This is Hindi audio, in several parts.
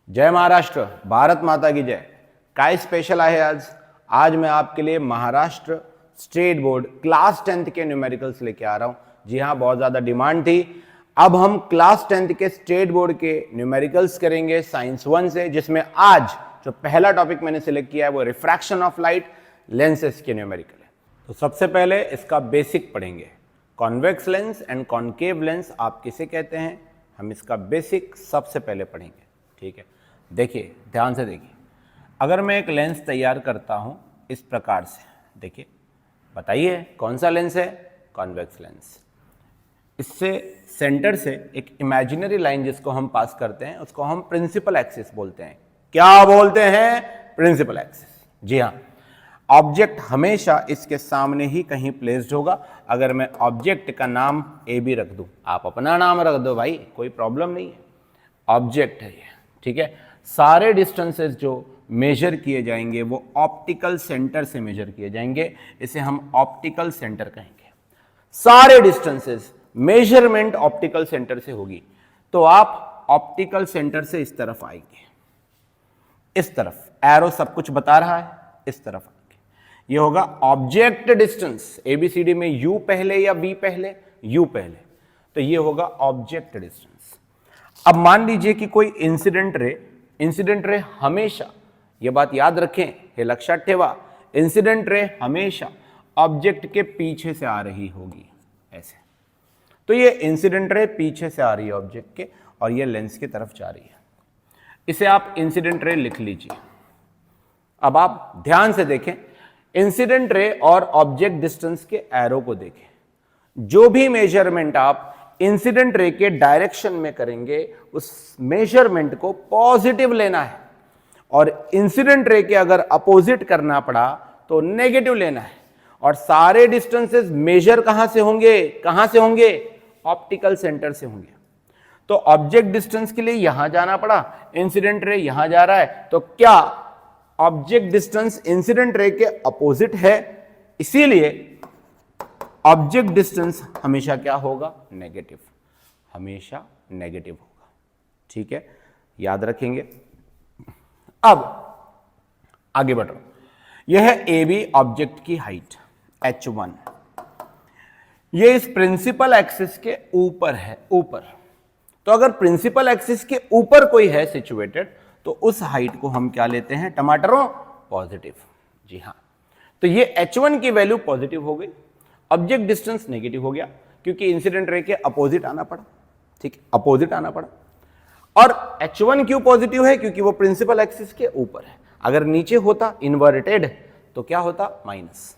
जय महाराष्ट्र, भारत माता की जय। काय स्पेशल आहे आज मैं आपके लिए Maharashtra state board class 10th के न्यूमेरिकल्स लेके आ रहा हूं। जी हाँ, बहुत ज्यादा डिमांड थी। अब हम क्लास 10th के स्टेट बोर्ड के न्यूमेरिकल्स करेंगे साइंस 1 से, जिसमें आज जो पहला टॉपिक मैंने सिलेक्ट किया है वो रिफ्रैक्शन ऑफ लाइट लेंसेज के न्यूमेरिकल है। तो सबसे पहले इसका बेसिक पढ़ेंगे। Convex lens and concave lens आप किसे कहते हैं, हम इसका बेसिक सबसे पहले पढ़ेंगे। ठीक है, देखिए ध्यान से देखिए। अगर मैं एक लेंस तैयार करता हूं इस प्रकार से, देखिए बताइए कौन सा लेंस है, कॉन्वेक्स लेंस। इससे सेंटर से एक इमेजिनरी लाइन जिसको हम पास करते हैं उसको हम प्रिंसिपल एक्सिस बोलते हैं। क्या बोलते हैं? Principal axis. जी हाँ, ऑब्जेक्ट हमेशा इसके सामने ही कहीं प्लेस्ड होगा। अगर मैं ऑब्जेक्ट का नाम ए बी रख दूं, आप अपना नाम रख दो भाई, कोई प्रॉब्लम नहीं है। ऑब्जेक्ट है ये, ठीक है। सारे डिस्टेंसेस जो मेजर किए जाएंगे वो ऑप्टिकल सेंटर से मेजर किए जाएंगे, इसे हम ऑप्टिकल सेंटर कहेंगे। सारे डिस्टेंसेस मेजरमेंट ऑप्टिकल सेंटर से होगी। तो आप ऑप्टिकल सेंटर से इस तरफ आएंगे, इस तरफ एरो सब कुछ बता रहा है, इस तरफ आएंगे। ये होगा ऑब्जेक्ट डिस्टेंस। एबीसीडी में यू पहले या बी पहले? यू पहले, तो ये होगा ऑब्जेक्ट डिस्टेंस। अब मान लीजिए कि कोई इंसिडेंट रे हमेशा, ये बात याद रखें, हे लक्षात ठेवा, इंसिडेंट रे हमेशा ऑब्जेक्ट के पीछे से आ रही होगी, ऐसे। तो ये इंसिडेंट रे पीछे से आ रही है ऑब्जेक्ट के, और ये लेंस की तरफ जा रही है। इसे आप इंसिडेंट रे लिख लीजिए। अब आप ध्यान से देखें, इंसिडेंट रे और ऑब्जेक्ट डिस्टेंस के एरो को देखें। जो भी मेजरमेंट आप इंसिडेंट रे के डायरेक्शन में करेंगे उस मेजरमेंट को पॉजिटिव लेना है, और इंसिडेंट रे के अगर अपोजिट करना पड़ा तो नेगेटिव लेना है। और सारे डिस्टेंसेस मेजर कहां से होंगे? ऑप्टिकल सेंटर से होंगे। तो ऑब्जेक्ट डिस्टेंस के लिए यहां जाना पड़ा, इंसिडेंट रे यहां जा रहा है, तो क्या ऑब्जेक्ट डिस्टेंस इंसिडेंट रे के अपोजिट है? इसीलिए ऑब्जेक्ट डिस्टेंस हमेशा क्या होगा? नेगेटिव, हमेशा नेगेटिव होगा। ठीक है, याद रखेंगे। अब आगे बढ़ रहा हूं। यह है ए बी ऑब्जेक्ट की हाइट h1। यह इस प्रिंसिपल एक्सिस के ऊपर है, ऊपर। तो अगर प्रिंसिपल एक्सिस के ऊपर कोई है सिचुएटेड, तो उस हाइट को हम क्या लेते हैं टमाटरों? पॉजिटिव। जी हां, तो ये h1 की वैल्यू पॉजिटिव हो गई, ऑब्जेक्ट डिस्टेंस नेगेटिव हो गया, क्योंकि इंसिडेंट रे के अपोजिट आना पड़ा। ठीक है, अपोजिट आना पड़ा। और h1 क्यों पॉजिटिव है? क्योंकि वो प्रिंसिपल एक्सिस के ऊपर है। अगर नीचे होता इन्वर्टेड तो क्या होता? माइनस।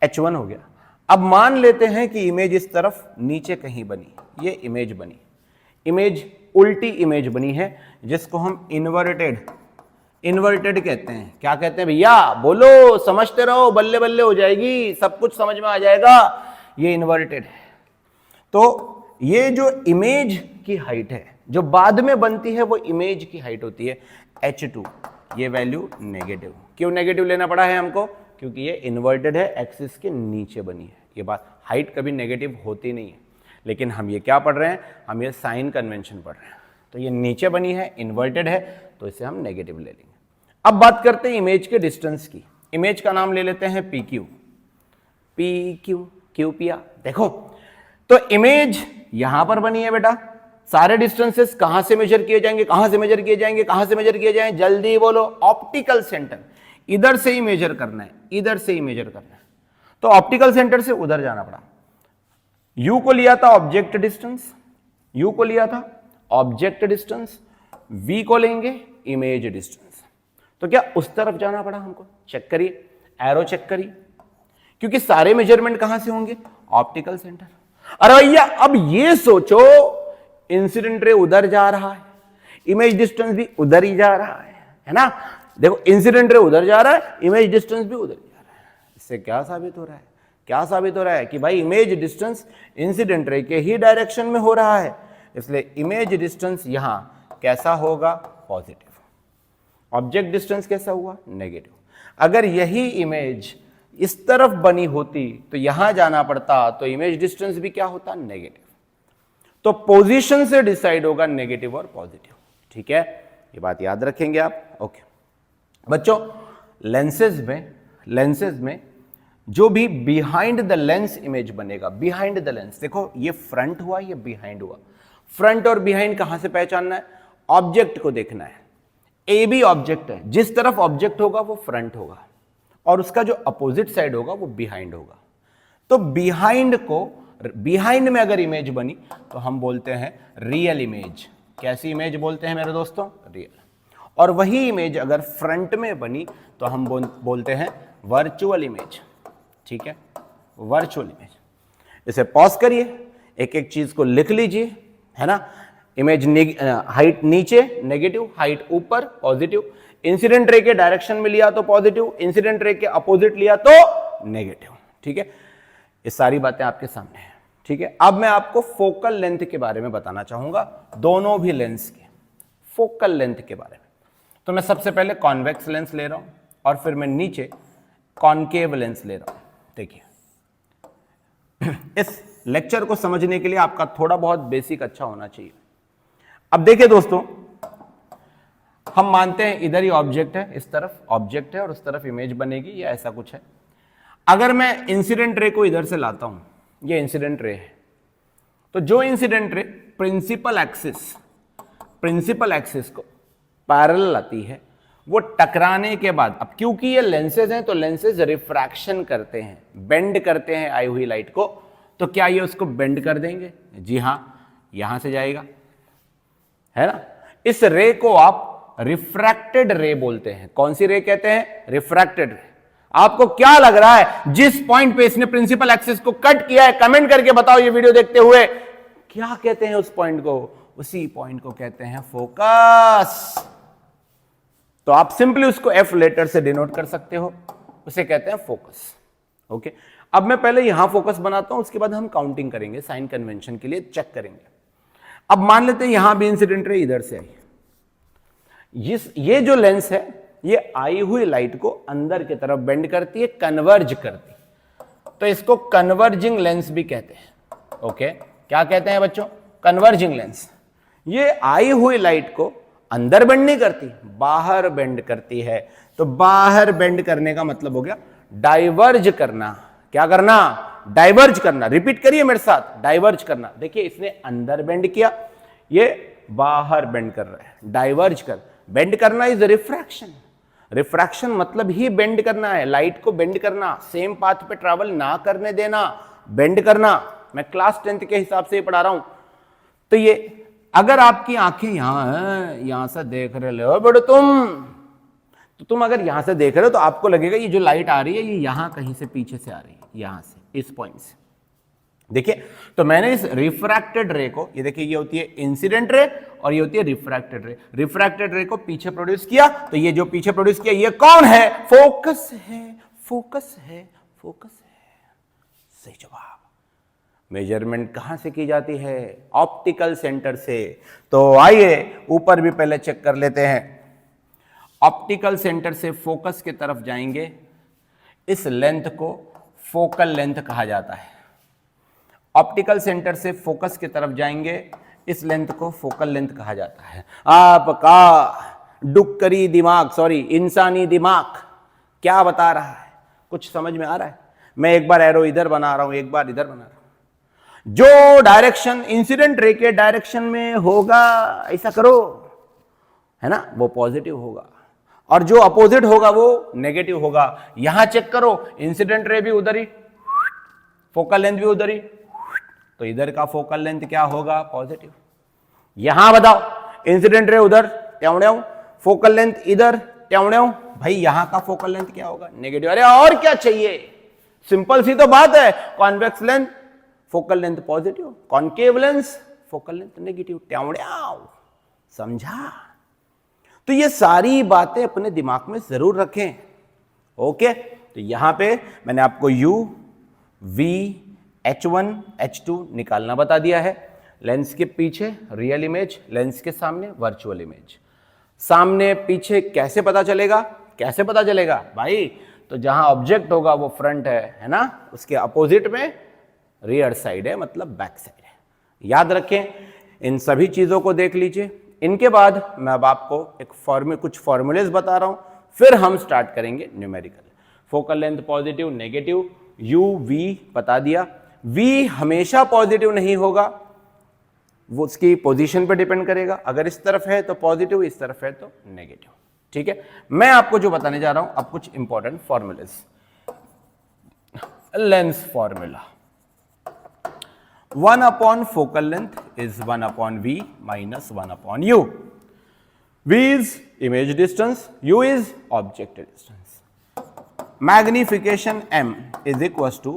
h1 हो गया। अब मान लेते हैं कि इमेज इस तरफ नीचे कहीं बनी, ये इमेज बनी, इमेज उल्टी इमेज बनी है, जिसको हम इन्वर्टेड कहते हैं। क्या कहते हैं भैया? बोलो, समझते रहो, बल्ले बल्ले हो जाएगी, सब कुछ समझ में आ जाएगा। ये इन्वर्टेड है। तो ये जो इमेज की हाइट है जो बाद में बनती है वो इमेज की हाइट होती है h2। ये वैल्यू नेगेटिव। क्यों नेगेटिव लेना पड़ा है हमको? क्योंकि ये इन्वर्टेड है, एक्सिस के नीचे बनी है। ये बात, हाइट कभी नेगेटिव होती नहीं है। लेकिन हम ये क्या पढ़ रहे हैं? हम ये साइन कन्वेंशन पढ़ रहे हैं। तो ये नीचे बनी है, इन्वर्टेड है, तो इसे हम नेगेटिव ले लेंगे। अब बात करते हैं इमेज के डिस्टेंस की। इमेज का नाम ले लेते हैं PQ। क्यू पिया। देखो, तो इमेज यहां पर बनी है बेटा। सारे डिस्टेंसेस कहां से मेजर किए जाएंगे? कहां से मेजर किए जाएंगे? जल्दी बोलो। Optical centre. इधर से ही मेजर करना है, इधर से ही मेजर करना है। तो ऑप्टिकल सेंटर से उधर जाना पड़ा। यू को लिया था ऑब्जेक्ट डिस्टेंस, वी को लेंगे इमेज डिस्टेंस। तो क्या उस तरफ जाना पड़ा हमको? चेक करिए, एरो चेक करिए, क्योंकि सारे मेजरमेंट कहां से होंगे? Optical centre. अरे भैया, अब ये सोचो, इंसिडेंट रे उधर जा रहा है, इमेज डिस्टेंस भी उधर ही जा रहा है ना? देखो, इंसिडेंट रे उधर जा रहा है, इमेज डिस्टेंस भी उधर जा रहा है। इससे क्या साबित हो रहा है? कि भाई इमेज डिस्टेंस इंसिडेंट रे के ही डायरेक्शन में हो रहा है, इसलिए इमेज डिस्टेंस यहां कैसा होगा? पॉजिटिव। ऑब्जेक्ट डिस्टेंस कैसा हुआ? नेगेटिव। अगर यही इमेज इस तरफ बनी होती तो यहां जाना पड़ता, तो इमेज डिस्टेंस भी क्या होता? नेगेटिव। तो पोजीशन से डिसाइड होगा नेगेटिव और पॉजिटिव। ठीक है, ये बात याद रखेंगे आप। ओके बच्चों, लेंसेज में जो भी बिहाइंड द लेंस इमेज बनेगा, बिहाइंड द लेंस, देखो ये फ्रंट हुआ, ये बिहाइंड हुआ। फ्रंट और बिहाइंड कहां से पहचानना है? ऑब्जेक्ट को देखना है। ए भी ऑब्जेक्ट है, जिस तरफ ऑब्जेक्ट होगा वो फ्रंट होगा और उसका जो अपोजिट साइड होगा वो बिहाइंड होगा। तो बिहाइंड में अगर इमेज बनी तो हम बोलते हैं रियल इमेज। कैसी इमेज बोलते हैं मेरे दोस्तों? रियल। और वही इमेज अगर फ्रंट में बनी तो हम बोलते हैं वर्चुअल इमेज। ठीक है, वर्चुअल इमेज। इसे पॉज करिए, एक एक चीज को लिख लीजिए, है ना। इमेज हाइट नीचे नेगेटिव, हाइट ऊपर पॉजिटिव। इंसिडेंट रे के डायरेक्शन में लिया तो पॉजिटिव, इंसिडेंट रे के अपोजिट लिया तो नेगेटिव। ठीक है, ये सारी बातें आपके सामने हैं। ठीक है, अब मैं आपको फोकल लेंथ के बारे में बताना चाहूंगा, दोनों भी लेंस के फोकल लेंथ के बारे में। तो मैं सबसे पहले कॉन्वेक्स लेंस ले रहा हूं और फिर मैं नीचे कॉनकेव लेंस ले रहा हूं। देखिए, इस लेक्चर को समझने के लिए आपका थोड़ा बहुत बेसिक अच्छा होना चाहिए। अब देखिए दोस्तों, हम मानते हैं इधर ही ऑब्जेक्ट है, इस तरफ ऑब्जेक्ट है और उस तरफ इमेज बनेगी या ऐसा कुछ है। अगर मैं इंसिडेंट रे को इधर से लाता हूं, ये इंसिडेंट रे है, तो जो इंसिडेंट रे प्रिंसिपल एक्सिस को पैरेलल आती है, वो टकराने के बाद, अब क्योंकि ये लेंसेज हैं तो लेंसेज रिफ्रैक्शन करते हैं, बेंड करते हैं आई हुई लाइट को, तो क्या ये उसको बेंड कर देंगे? जी हां, यहां से जाएगा, है ना। इस रे को आप रिफ्रैक्टेड रे बोलते हैं। कौन सी रे कहते हैं? रिफ्रैक्टेड रे। आपको क्या लग रहा है जिस पॉइंट पे इसने प्रिंसिपल एक्सिस को कट किया है? कमेंट करके बताओ ये वीडियो देखते हुए, क्या कहते हैं उस पॉइंट को? उसी पॉइंट को कहते हैं फोकस। तो आप सिंपली उसको एफ लेटर से डिनोट कर सकते हो, उसे कहते हैं फोकस। ओके, अब मैं पहले यहां फोकस बनाता हूं, उसके बाद हम काउंटिंग करेंगे, साइन कन्वेंशन के लिए चेक करेंगे। अब मान लेते हैं यहां भी इंसिडेंट रे इधर से आई, ये जो लेंस है ये आई हुई लाइट को अंदर की तरफ बेंड करती है, कन्वर्ज करती है, तो इसको कन्वर्जिंग लेंस भी कहते हैं। ओके, क्या कहते हैं बच्चों? Converging lens. ये आई हुई लाइट को अंदर बेंड नहीं करती, बाहर बेंड करती है। तो बाहर बेंड करने का मतलब हो गया डाइवर्ज करना। क्या करना? डाइवर्ज करना। रिपीट करिए मेरे साथ, डाइवर्ज करना। देखिए, इसने अंदर बेंड किया, ये बाहर बेंड कर रहा है, डाइवर्ज कर। बेंड करना इज रिफ्रैक्शन। रिफ्रैक्शन मतलब ही बेंड करना है, लाइट को बेंड करना, सेम पाथ पे ट्रैवल ना करने देना, बेंड करना। मैं क्लास 10th के हिसाब से ही पढ़ा रहा हूं। तो ये अगर आपकी आंखें यहां से देख रहे हो बेटे तुम अगर यहां से देख रहे हो तो आपको लगेगा ये जो लाइट आ रही है ये यहां कहीं से पीछे से आ रही है, यहां से, इस पॉइंट से। देखिए, तो मैंने इस रिफ्रैक्टेड रे को, ये देखिए, ये होती है इंसिडेंट रे और ये होती है रिफ्रैक्टेड रे। रिफ्रैक्टेड रे को पीछे प्रोड्यूस किया, तो ये जो पीछे प्रोड्यूस किया ये कौन है? फोकस है, फोकस है, फोकस है। सही जवाब। मेजरमेंट कहां से की जाती है? ऑप्टिकल सेंटर से। तो आइए ऊपर भी पहले चेक कर लेते हैं। ऑप्टिकल सेंटर से फोकस की तरफ जाएंगे, इस लेंथ को फोकल लेंथ कहा जाता है। ऑप्टिकल सेंटर से फोकस की तरफ जाएंगे, इस लेंथ को फोकल लेंथ कहा जाता है। आपका डुक्करी दिमाग, सॉरी इंसानी दिमाग क्या बता रहा है? कुछ समझ में आ रहा है? मैं एक बार एरो इधर बना रहा हूं, एक बार इधर बना रहा हूं। जो डायरेक्शन इंसिडेंट रे के डायरेक्शन में होगा, ऐसा करो, है ना, वो पॉजिटिव होगा, और जो अपोजिट होगा वो नेगेटिव होगा। यहां चेक करो, इंसिडेंट रे भी उधर ही, फोकल लेंथ भी उधर ही, तो इधर का फोकल लेंथ क्या होगा? पॉजिटिव। यहां बताओ, इंसिडेंट रे उधर ट्याउड्याऊ, फोकल लेंथ इधर ट्याउड्याऊ, भाई यहां का फोकल लेंथ क्या होगा? नेगेटिव। अरे और क्या चाहिए? सिंपल सी तो बात है। Convex length focal length positive, concave lens focal length negative, ट्याउड्याऊ। समझा? तो ये सारी बातें अपने दिमाग में जरूर रखें। ओके, तो यहां पे मैंने आपको U, V, H1, H2 निकालना बता दिया है। लेंस के पीछे रियल इमेज, लेंस के सामने वर्चुअल इमेज। सामने पीछे कैसे पता चलेगा? कैसे पता चलेगा भाई? तो जहां ऑब्जेक्ट होगा वो फ्रंट है ना, उसके अपोजिट में रियर साइड है, मतलब बैक साइड है। याद रखें, इन सभी चीजों को देख लीजिए। इनके बाद मैं अब आपको कुछ फॉर्मूलेज बता रहा हूं, फिर हम स्टार्ट करेंगे numerical. Focal length positive negative, U V बता दिया। वी हमेशा पॉजिटिव नहीं होगा, वो उसकी पोजीशन पे डिपेंड करेगा, अगर इस तरफ है तो पॉजिटिव, इस तरफ है तो नेगेटिव। ठीक है, मैं आपको जो बताने जा रहा हूं अब कुछ important formulae. Lens formula 1 upon focal length is 1 upon V minus 1 upon U. V is image distance, U is object distance. Magnification M is equals to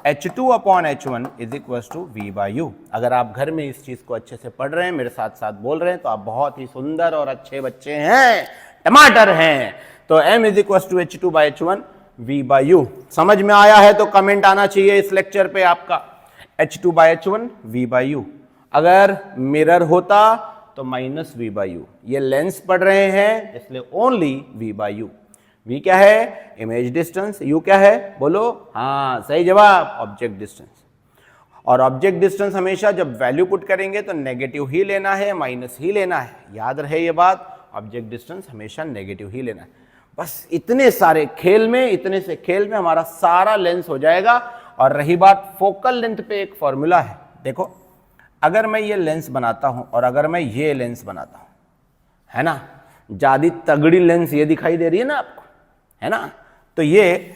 H2 upon H1 is equals to V by U. अगर आप घर में इस चीज को अच्छे से पढ़ रहे हैं, मेरे साथ साथ बोल रहे हैं, तो आप बहुत ही सुंदर और अच्छे बच्चे हैं, टमाटर हैं। तो M is equals to H2 by H1 V by U। समझ में आया है तो कमेंट आना चाहिए इस लेक्चर पे आपका। H2 by H1 V by U। अगर मिरर होता तो माइनस वी बाई यू। ये लेंस पढ़ रहे हैं इसलिए only V by U. V क्या है? Image distance. यू क्या है? बोलो। हाँ सही जवाब, ऑब्जेक्ट डिस्टेंस। और ऑब्जेक्ट डिस्टेंस हमेशा जब वैल्यू पुट करेंगे तो नेगेटिव ही लेना है, माइनस ही लेना है। याद रहे ये बात, ऑब्जेक्ट डिस्टेंस हमेशा नेगेटिव ही लेना है। बस इतने सारे खेल में, इतने से खेल में हमारा सारा लेंस हो जाएगा। और रही बात फोकल लेंथ पे, एक फॉर्मूला है। देखो, अगर मैं ये लेंस बनाता हूं और अगर मैं ये लेंस बनाता हूं, है ना, ज्यादा तगड़ी लेंस ये दिखाई दे रही है ना आपको, है ना, तो ये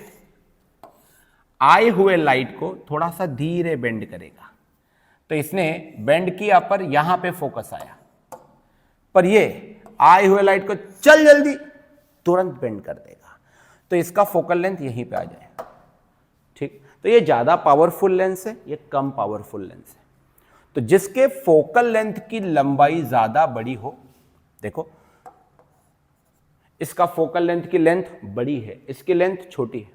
आए हुए लाइट को थोड़ा सा धीरे बेंड करेगा। तो इसने बेंड किया पर यहां पे फोकस आया, पर ये आए हुए लाइट को चल जल्दी तुरंत बेंड कर देगा। तो इसका फोकल लेंथ यहीं पे आ जाएगा। ठीक, तो ये ज्यादा पावरफुल लेंस है, ये कम पावरफुल लेंस है। तो जिसके फोकल लेंथ की लंबाई ज्यादा बड़ी हो, देखो इसका फोकल लेंथ की लेंथ बड़ी है, इसकी लेंथ छोटी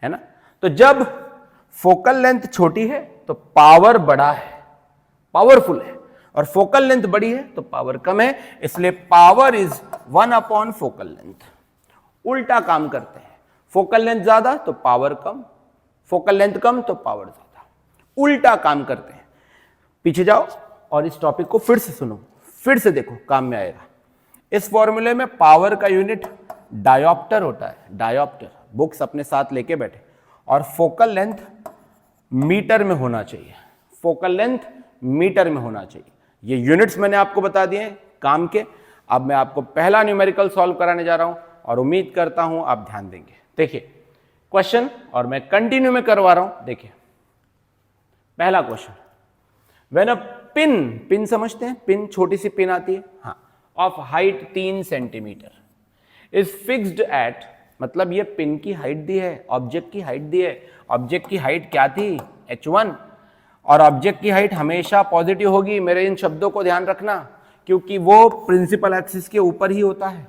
है ना। तो जब फोकल लेंथ छोटी है तो पावर बड़ा है, पावरफुल है, और फोकल लेंथ बड़ी है तो पावर कम है, इसलिए power is 1 upon focal length. उल्टा काम करते हैं, फोकल लेंथ ज्यादा तो पावर कम, फोकल लेंथ कम तो पावर ज्यादा, उल्टा काम करते हैं। पीछे जाओ और इस टॉपिक को फिर से सुनो, फिर से देखो, काम में आएगा। इस फॉर्मूले में पावर का यूनिट डायोप्टर होता है, डायोप्टर, बुक्स अपने साथ लेके बैठे, और फोकल लेंथ मीटर में होना चाहिए, फोकल लेंथ मीटर में होना चाहिए। ये यूनिट्स मैंने आपको बता दिए हैं काम के। अब मैं आपको पहला न्यूमेरिकल सॉल्व कराने जा रहा हूं और उम्मीद करता हूं आप ध्यान देंगे। देखिए क्वेश्चन, और मैं कंटिन्यू में करवा रहा हूं। देखिए पहला question, when a pin, pin समझते हैं, पिन छोटी सी पिन आती है, हाँ, of height 3 centimetre is fixed at, मतलब ये पिन की हाइट दी है, ऑब्जेक्ट की हाइट दी है। ऑब्जेक्ट की हाइट क्या थी? h1, और ऑब्जेक्ट की हाइट हमेशा पॉजिटिव होगी। मेरे इन शब्दों को ध्यान रखना, क्योंकि वो प्रिंसिपल एक्सिस के ऊपर ही होता है।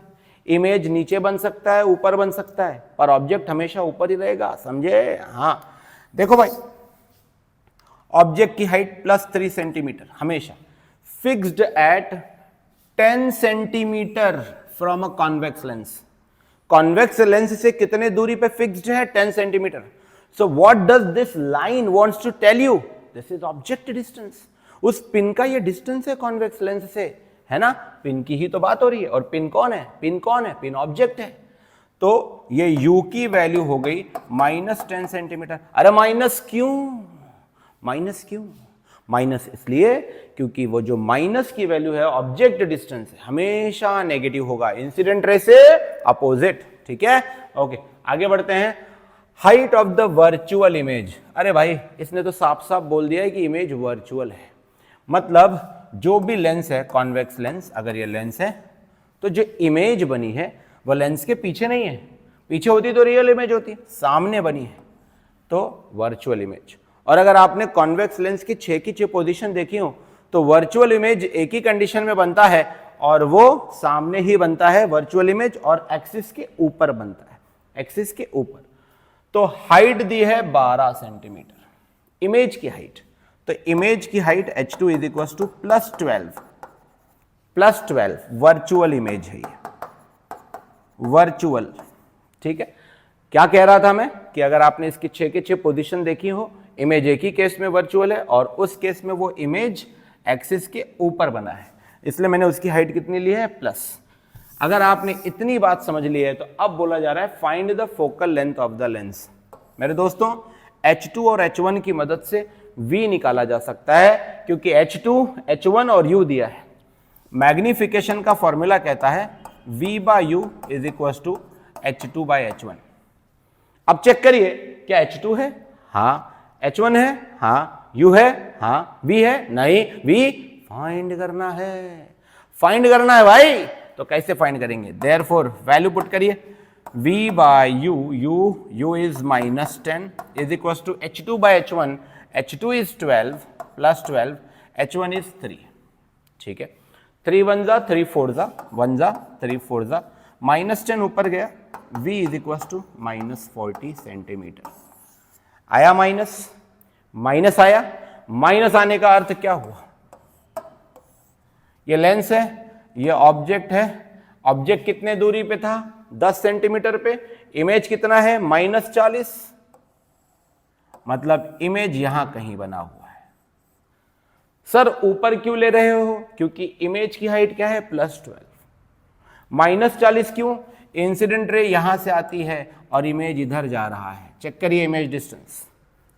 इमेज नीचे बन सकता है, ऊपर बन सकता है, पर ऑब्जेक्ट हमेशा ऊपर ही रहेगा, समझे? हाँ, देखो भाई, ऑब्जेक्ट की हाइट +3 सेंटीमीटर हमेशा fixed at 10 centimetre from a convex lens. Convex lens से कितने दूरी पे फिक्स्ड है? 10 centimetre. So what does this line wants to tell you? This is object distance. उस पिन का ये डिस्टेंस है कॉन्वेक्स लेंस से, है ना। पिन की ही तो बात हो रही है, और पिन कौन है? पिन कौन है? पिन ऑब्जेक्ट है। तो ये u की वैल्यू हो गई -10 सेंटीमीटर। अरे माइनस क्यों? माइनस क्यों? माइनस इसलिए क्योंकि वो जो माइनस की वैल्यू है ऑब्जेक्ट डिस्टेंस है, हमेशा नेगेटिव होगा, इंसिडेंट रे से अपोजिट। ठीक है, ओके, आगे बढ़ते हैं। Height of the virtual image. अरे भाई, इसने तो साफ साफ बोल दिया है कि इमेज वर्चुअल है, मतलब जो भी लेंस है, कॉन्वेक्स लेंस, अगर ये लेंस है तो जो इमेज बनी है वो लेंस के पीछे नहीं है। पीछे होती तो रियल इमेज होती, सामने बनी है तो वर्चुअल इमेज। और अगर आपने कॉन्वेक्स लेंस की 6 की 6 पोजीशन देखी हो तो वर्चुअल इमेज एक ही कंडीशन में बनता है, और वो सामने ही बनता है वर्चुअल इमेज, और एक्सिस के ऊपर बनता है, एक्सिस के ऊपर। तो हाइट दी है 12 सेंटीमीटर, इमेज की हाइट। तो इमेज की height h2 is equal to +12 virtual image है ये, वर्चुअल। ठीक है, क्या कह रहा था मैं कि अगर आपने इसकी 6 की 6 पोजीशन देखी हो, इमेज एक ही केस में वर्चुअल है और उस केस में वो इमेज एक्सिस के ऊपर बना है। इसलिए मैंने उसकी हाइट कितनी ली है, प्लस। अगर आपने इतनी बात समझ ली है तो अब बोला जा रहा है find the focal length of the lens. मेरे दोस्तों H2 और H1 की मदद से V निकाला जा सकता है, क्योंकि H2, H1 और U दिया है। मैग्निफिकेशन का फॉर्मूला कहता है V/U is equal to H2/H1। अब चेक करिए, क्या H2 है? हाँ। H1 है? हाँ। U है? हाँ। V है? नहीं। V फाइंड करना है, फाइंड करना है भाई। तो कैसे फाइंड करेंगे? देयरफॉर वैल्यू पुट करिए, V/U, U is -10 is equals to H2/H1, H2 is 12 plus 12, H1 is 3। ठीक है, 3 1 जा 3 4 जा 1 जा 3 4 जा, -10 ऊपर गया, V is equals to -40 centimetre. आया माइनस, माइनस आया, माइनस आने का अर्थ क्या हुआ? ये लेंस है, ये ऑब्जेक्ट है। ऑब्जेक्ट कितने दूरी पे था? 10 सेंटीमीटर पे। इमेज कितना है? -40। मतलब इमेज यहां कहीं बना हुआ है। सर ऊपर क्यों ले रहे हो? क्योंकि इमेज की हाइट क्या है? +12। -40 क्यों? इंसिडेंट रे यहां से आती है और इमेज इधर जा रहा है। चेक करिए इमेज डिस्टेंस,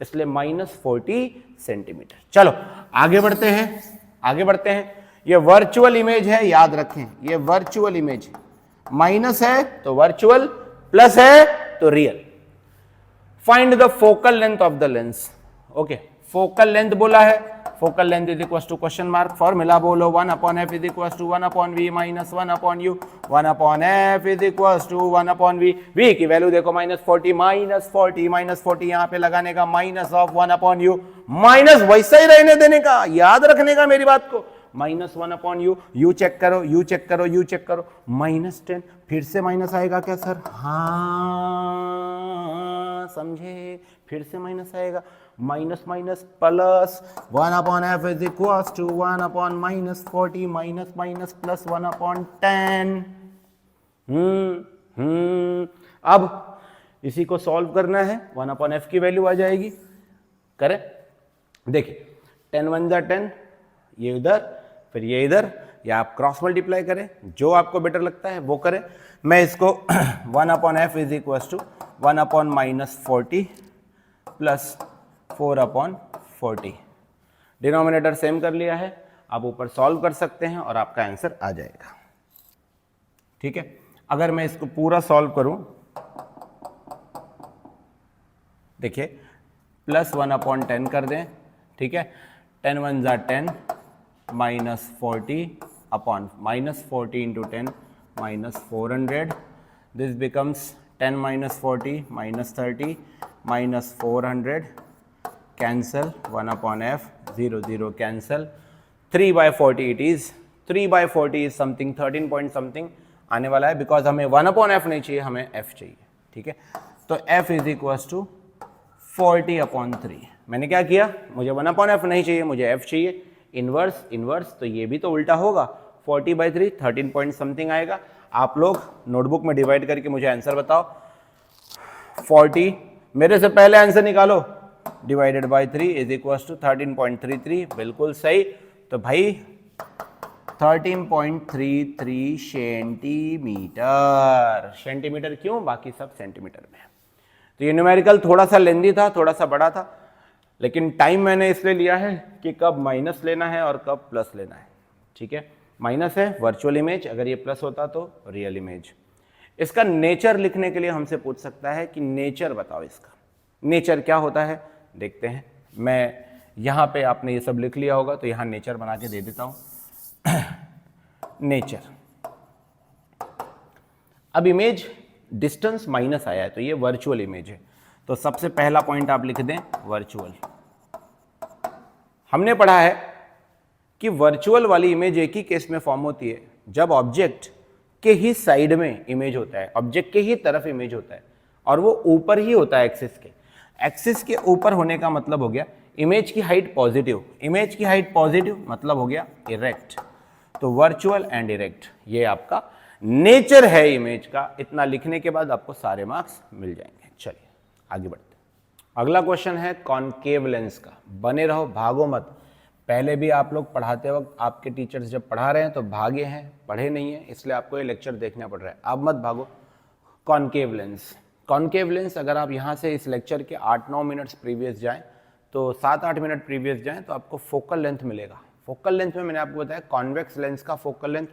इसलिए -40 सेंटीमीटर। चलो आगे बढ़ते हैं, आगे बढ़ते हैं। ये वर्चुअल इमेज है, याद रखें, ये वर्चुअल इमेज है। माइनस है तो वर्चुअल, प्लस है तो real. Find the focal length of the lens. Okay, focal length बोला है, focal length is equal to question mark. Formula बोलो, 1/f is equal to 1/v minus 1/u। 1/f is equal to 1/v। v की वैल्यू देखो -40, -40 यहां पे लगाने का, माइनस ऑफ 1/u, माइनस वैसा ही रहने देने का, याद रखने का मेरी बात को। -1/u, u चेक करो, u चेक करो, u चेक करो, -10। फिर से माइनस आएगा क्या सर? हाँ समझे, फिर से माइनस आएगा, minus minus plus 1/f is equal to 1/-40 minus minus plus 1/10। अब इसी को सॉल्व करना है, 1/f की वैल्यू आ जाएगी। करें, देखिए 10 1 जा 10, ये उधर फिर ये इधर, या आप क्रॉस मल्टीप्लाई करें, जो आपको बेटर लगता है वो करें। मैं इसको 1/f is equal to 1/-40 plus 4/40, denominator same कर लिया है। आप ऊपर सॉल्व कर सकते हैं और आपका आंसर आ जाएगा। ठीक है, अगर मैं इसको पूरा सॉल्व करूं, देखिए प्लस 1/10 कर दें। ठीक है, 10 1 जा 10 -40 upon -40 into 10 -400। This becomes 10 -40 -30 -400, cancel 1/f, 0 0 cancel, 3/40 it is, 3/40 is something 13 point something आने वाला है, बिकॉज हमें 1/f नहीं चाहिए, हमें f चाहिए। ठीक है, तो f इज इक्वल टू 40/3। मैंने क्या किया, मुझे 1/f नहीं चाहिए, मुझे f चाहिए। इनवर्स, इनवर्स तो ये भी तो उल्टा होगा, 40/3 13 पॉइंट समथिंग आएगा। आप लोग नोटबुक में डिवाइड करके मुझे आंसर बताओ। 40 मेरे से पहले आंसर निकालो, divided by 3 is equal to 13.33, बिल्कुल सही। तो भाई 13.33 सेंटीमीटर। सेंटीमीटर क्यों, बाकी सब सेंटीमीटर में। तो ये न्यूमेरिकल थोड़ा सा लेंदी था, थोड़ा सा बड़ा था, लेकिन टाइम मैंने इसलिए लिया है कि कब माइनस लेना है और कब प्लस लेना है। ठीक है, माइनस है वर्चुअल इमेज, अगर ये प्लस होता तो रियल इमेज। इसका नेचर लिखने के लिए हमसे पूछ सकता है कि नेचर बताओ, इसका नेचर क्या होता है, देखते हैं। मैं यहाँ पे, आपने ये सब लिख लिया होगा तो यहाँ नेचर बना के दे देता हूँ। नेचर, अब इमेज डिस्टेंस माइनस आया है तो ये वर्चुअल इमेज है, तो सबसे पहला पॉइंट आप लिख दें वर्चुअल। हमने पढ़ा है कि वर्चुअल वाली इमेज एक ही केस में फॉर्म होती है जब ऑब्जेक्ट के ही साइड में इमेज होता है, ऑब्जेक्ट के ही तरफ इमेज होता है और वो ऊपर ही होता है एक्सिस के। एक्सिस के ऊपर होने का मतलब हो गया इमेज की हाइट पॉजिटिव, इमेज की हाइट पॉजिटिव मतलब हो गया इरेक्ट। तो वर्चुअल एंड इरेक्ट ये आपका नेचर है इमेज का। इतना लिखने के बाद आपको सारे मार्क्स मिल जाएंगे। चलिए आगे बढ़ते हैं। अगला क्वेश्चन है कॉनकेव लेंस का। बने रहो, भागो मत, पहले भी आप लोग पढ़ाते वक्त आपके टीचर्स जब पढ़ा रहे हैं तो भागे हैं, पढ़े नहीं हैं, इसलिए आपको ये लेक्चर देखना पड़ रहा है। आप मत भागो। कॉनकेव लेंस, कॉनकेव लेंस अगर आप यहाँ से इस लेक्चर के 8-9 मिनट्स प्रीवियस जाएं तो 7-8 मिनट प्रीवियस जाएं तो आपको फोकल लेंथ मिलेगा। फोकल लेंथ में मैंने आपको बताया कॉन्वेक्स लेंस का focal length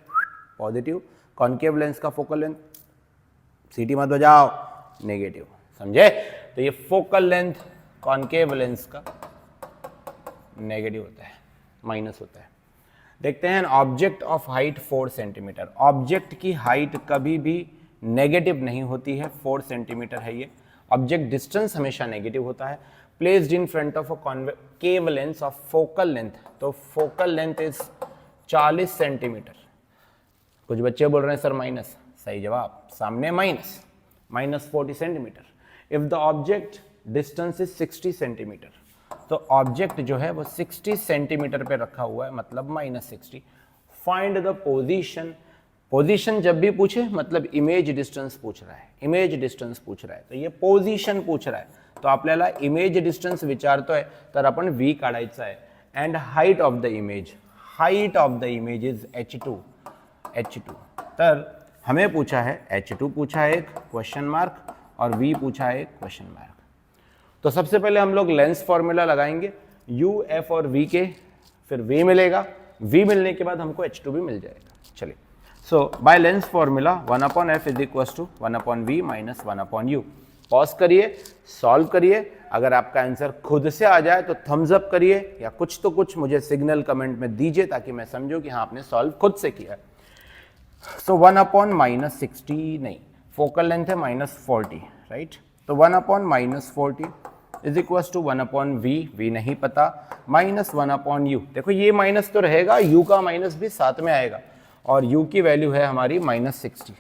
positive, concave lens का फोकल लेंथ, सीटी मत बजाओ, नेगेटिव, समझे? तो ये फोकल लेंथ कॉनकेव लेंस का नेगेटिव होता है, माइनस होता है। देखते हैं object of height 4 centimetre. Object की हाइट कभी भी नेगेटिव नहीं होती है, 4 सेंटीमीटर है ये। ऑब्जेक्ट डिस्टेंस हमेशा नेगेटिव होता है। Placed in front of a concave lens of focal length, तो फोकल लेंथ इज 40 सेंटीमीटर। कुछ बच्चे बोल रहे हैं सर माइनस, सही जवाब, सामने minus, minus 40 centimetre. If the object distance is 60 centimetre, तो ऑब्जेक्ट जो है वो 60 सेंटीमीटर पे रखा हुआ है, मतलब -60। फाइंड द पोजीशन, पोजीशन जब भी पूछे मतलब इमेज डिस्टेंस पूछ रहा है, इमेज डिस्टेंस पूछ रहा है, तो ये पोजीशन पूछ रहा है, तो आपल्याला इमेज डिस्टेंस विचारतोय तर आपण v काढायचा आहे। And height of the image, height of the image is h2, h2। तर हमें पूछा है h2 पूछा है एक क्वेश्चन मार्क और v पूछा है एक क्वेश्चन मार्क। तो सबसे पहले हम लोग लेंस फॉर्मूला लगाएंगे, u, f और v के, फिर v मिलेगा, v मिलने के बाद हमको h2 भी मिल जाएगा। चलिए, so by lens formula 1/f is equal to 1/v minus 1/u। Pause करिए, सॉल्व करिए। अगर आपका आंसर खुद से आ जाए तो थम्स अप करिए, या कुछ तो कुछ मुझे सिग्नल कमेंट में दीजिए ताकि मैं समझूं कि हाँ आपने सॉल्व खुद से किया है। सो 1/-60 नहीं, फोकल लेंथ है -40, राइट? तो 1/-40 is equal to 1/v, v नहीं पता, माइनस 1/u। देखो ये माइनस तो रहेगा, u का माइनस भी साथ में आएगा, और u की वैल्यू है हमारी -60।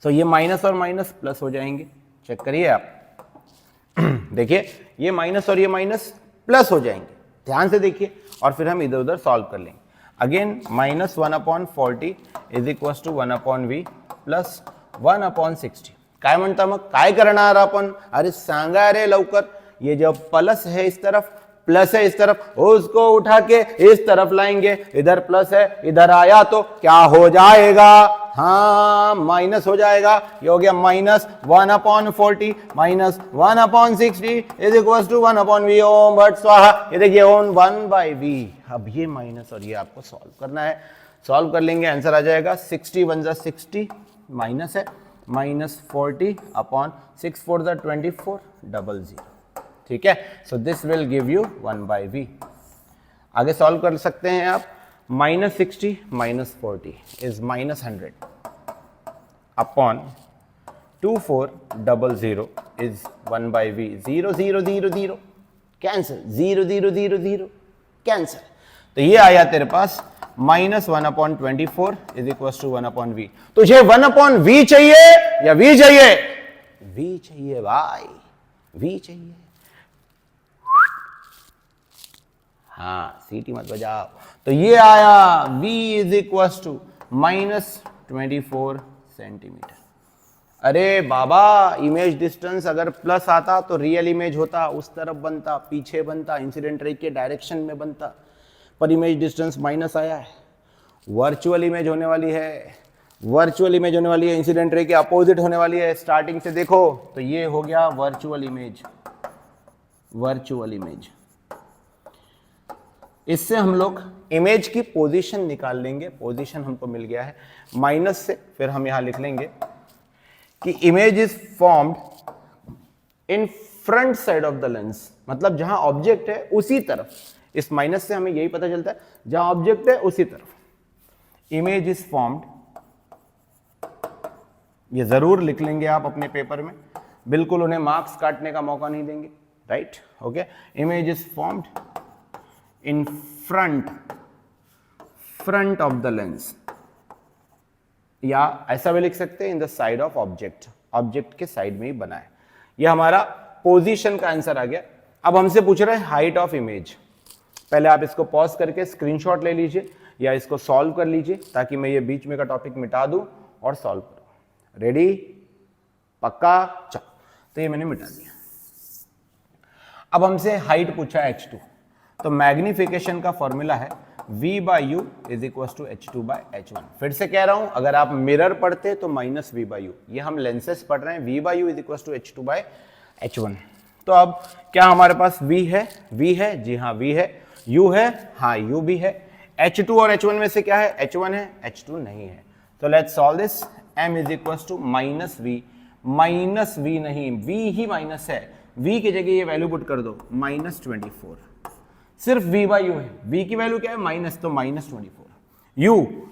तो ये माइनस और माइनस प्लस हो जाएंगे, चेक करिए आप। देखिए ये माइनस और ये माइनस प्लस हो जाएंगे, ध्यान से देखिए, और फिर हम इधर उधर सॉल्व कर लेंगे। Again -1/40 is equal to 1/v plus 1/60। काय म्हणता मग, काय करणार आपण? अरे सांगा रे लवकर। ये जो प्लस है इस तरफ, प्लस है इस तरफ, उसको उठा के इस तरफ लाएंगे। इधर प्लस है, इधर आया तो क्या हो जाएगा? हाँ माइनस हो जाएगा। ये हो गया -1/40 minus 1/60 is equal to 1/v। ओम भट स्वाहा। ये देखिए ओम 1/v। अब ये माइनस और ये आपको सॉल्व करना है, सॉल्व कर लेंगे, आंसर आ जाएगा 60 1 जा 60, माइनस है -40/6 4 जा 24 00। ठीक है, so this will give you 1/v। आगे सॉल्व कर सकते हैं आप। -60 -40 is -100 upon 2400 is 1/v। 0 0 0 0 cancel, 0 0 0 0 cancel. तो ये आया तेरे पास -1/24 इज इक्वल टू 1/v। तुझे 1/v चाहिए या v चाहिए? v चाहिए भाई, v चाहिए। हाँ सीटी मत बजाओ। तो ये आया v is equal to -24 centimetre. अरे बाबा, इमेज डिस्टेंस अगर प्लस आता तो रियल इमेज होता, उस तरफ बनता, पीछे बनता, इंसिडेंट रे के डायरेक्शन में बनता, पर इमेज डिस्टेंस माइनस आया है। वर्चुअल इमेज होने वाली है, वर्चुअल इमेज होने वाली है, इंसिडेंट रे के अपोजिट होने वाली है। स्टार्टिंग से देखो तो ये हो गया वर्चुअल इमेज, वर्चुअल इमेज। इससे हम लोग इमेज की पोजीशन निकाल लेंगे। पोजीशन हमको मिल गया है माइनस से, फिर हम यहां लिख लेंगे कि image is formed in front side of the lens, मतलब जहां ऑब्जेक्ट है उसी तरफ। इस माइनस से हमें यही पता चलता है जहां ऑब्जेक्ट है उसी तरफ इमेज इज फॉर्म्ड। ये जरूर लिख लेंगे आप अपने पेपर में, बिल्कुल उन्हें मार्क्स काटने का मौका नहीं देंगे, right? Okay, image is formed in front of the lens, या ऐसा भी लिख सकते हैं in the side of object, object के साइड में ही बना है। ये हमारा पोजीशन का आंसर आ गया। अब हमसे पूछ रहा है हाइट ऑफ इमेज। पहले आप इसको पॉज करके स्क्रीनशॉट ले लीजिए या इसको सॉल्व कर लीजिए ताकि मैं ये बीच में का टॉपिक मिटा दूं और सॉल्व करूं। रेडी? पक्का? चलो, तो ये मैंने मिटा दिया। अब हमसे हाइट पूछा h2, तो मैग्निफिकेशन का फॉर्मूला है V/U is equal to H2/H1। फिर से कह रहा हूं, अगर आप मिरर पढ़ते तो माइनस V/U, ये हम लेंसेस पढ़ रहे हैं, V/U is equal to H2/H1। तो अब क्या हमारे पास V है, जी हाँ V है, U है, हाँ U भी है, H2 और H1 में से क्या है, H1 है, H2 नहीं है। तो let's solve this. M is equal to minus V नहीं, V ही माइनस है, V की जगह ये वैल्यू पुट कर दो -24, सिर्फ V/U है, V की वैल्यू क्या है माइनस, तो -24।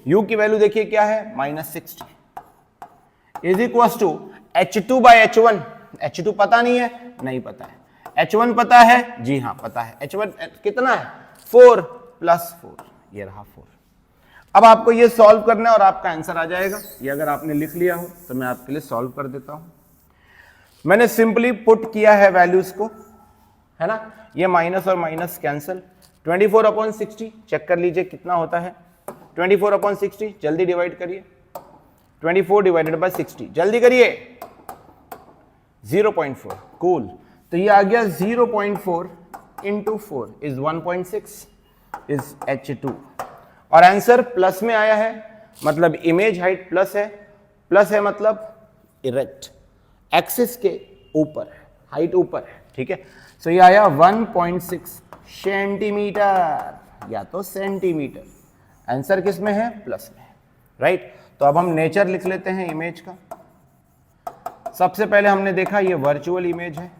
U की वैल्यू देखिए क्या है -60 is equal to H2/H1। H2 पता नहीं है, नहीं पता है। H1 पता है, जी हाँ पता है। H1 कितना है 4 + 4, ये रहा 4। अब आपको ये सॉल्व करना है और आपका आंसर आ जाएगा। ये अगर आपने लिख लिया हो तो मैं आपके लिए सॉल्व कर देता हूं। मैंने सिंपली पुट किया है वैल्यूज को, है ना, ये माइनस और माइनस कैंसिल। 24/60 चेक कर लीजिए कितना होता है। 24/60 जल्दी डिवाइड करिए, 24 / 60 जल्दी करिए, 0.4। कूल, तो ये आ गया 0.4 × 4 इज 1.6 इज H2। और आंसर प्लस में आया है, मतलब इमेज हाइट प्लस है मतलब इरेक्ट, एक्सिस के ऊपर है, हाइट ऊपर है, ठीक है। सो ये आया 1.6 सेंटीमीटर या तो सेंटीमीटर। आंसर किस में है, प्लस में है, राइट। तो अब हम नेचर लिख लेते हैं इमेज का। सबसे पहले हमने देखा ये वर्चुअल इमेज है,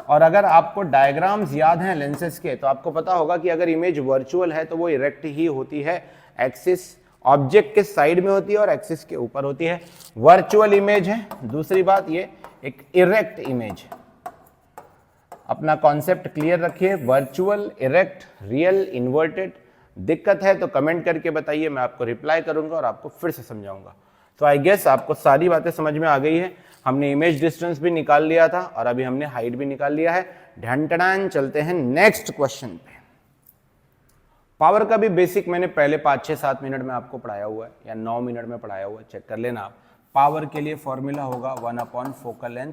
और अगर आपको डायग्राम्स याद हैं लेंसेज के तो आपको पता होगा कि अगर इमेज वर्चुअल है तो वो इरेक्ट ही होती है, एक्सिस ऑब्जेक्ट के साइड में होती है और एक्सिस के ऊपर होती है। वर्चुअल इमेज है। दूसरी बात, ये एक इरेक्ट इमेज है। अपना कॉन्सेप्ट क्लियर रखिए, वर्चुअल, इरेक्ट, रियल, इन्वर्टेड। दिक्कत है तो कमेंट करके बताइए, मैं आपको रिप्लाई करूंगा और आपको फिर से समझाऊंगा। तो आई गेस आपको सारी बातें समझ में आ गई है। हमने इमेज डिस्टेंस भी निकाल लिया था और अभी हमने हाइट भी निकाल लिया है। ढंटड़ान चलते हैं नेक्स्ट क्वेश्चन पे। पावर का भी बेसिक मैंने पहले 5, 6, 7 मिनट में आपको पढ़ाया हुआ है, या 9 मिनट में पढ़ाया हुआ है, चेक कर लेना आप। पावर के लिए फॉर्मूला होगा 1/, फोकल लेंथ।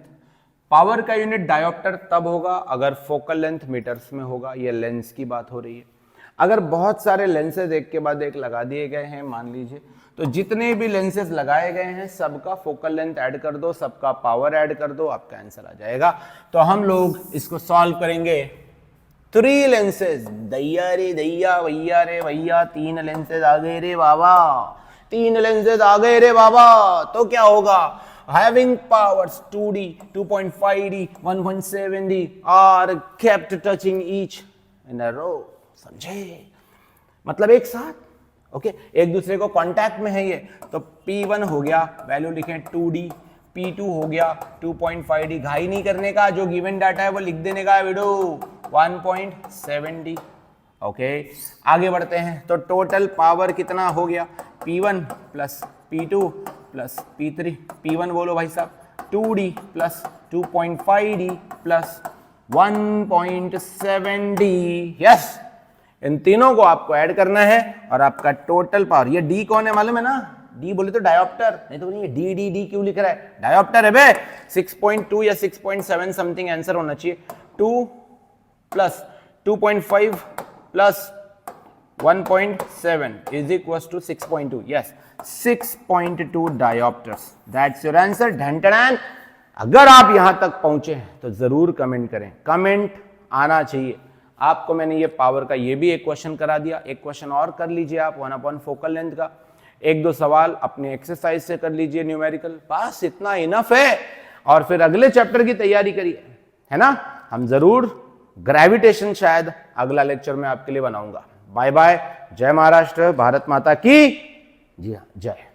पावर का यूनिट डायोप्टर तब होगा अगर फोकल लेंथ मीटर्स में होगा। ये लेंस की बात हो रही है। अगर बहुत सारे लेंसेज एक के बाद एक लगा दिए गए हैं, मान लीजिए, तो जितने भी लेंसेज लगाए गए हैं सबका फोकल लेंथ ऐड कर दो, सबका पावर ऐड कर दो, आपका आंसर आ जाएगा। तो हम लोग इसको सॉल्व करेंगे। 3 लेंसेज, दैया रे दैया, भैया रे भैया, 3 लेंसेज आ गए रे बाबा, 3 लेंसेज आ गए रे बाबा। तो क्या होगा, having powers 2D, 2.5D, 1.7D are kept touching each in a row। समझे, मतलब एक साथ, ओके, एक दूसरे को कांटेक्ट में है ये। तो P1 हो गया, वैल्यू लिखें 2D, P2 हो गया 2.5D, घाई नहीं करने का, जो गिवन डाटा है वो लिख देने का वीडियो, 1.7D। ओके, आगे बढ़ते हैं। तो टोटल पावर कितना हो गया, P1 + P2 + P3, P1 बोलो भाई साहब, 2D + 2.5D + 1.7D। यस, इन तीनों को आपको ऐड करना है और आपका टोटल पावर, ये D कौन है मालूम है ना, D बोले तो डायोप्टर, नहीं तो बोलिए D क्यों लिख रहा है, डायोप्टर है बे। 6.2 या 6.7 समथिंग आंसर होना चाहिए। 2 + 2.5 + 1.7 is equal to 6.2। Yes, 6.2 dioptres, that's your answer. ढंटड़ान। अगर आप यहां तक पहुंचे हैं तो जरूर कमेंट करें, कमेंट आना चाहिए। आपको मैंने ये पावर का ये भी एक क्वेश्चन करा दिया, एक क्वेश्चन और कर लीजिए आप 1/, फोकल लेंथ का। 1-2 सवाल अपने एक्सरसाइज से कर लीजिए न्यूमेरिकल, बस इतना इनफ है। और फिर अगले चैप्टर की तैयारी करिए, है ना। हम जरूर ग्रेविटेशन शायद अगला लेक्चर में आपके लिए बनाऊंगा। बाय बाय, जय महाराष्ट्र, भारत माता की, जी हाँ, जय।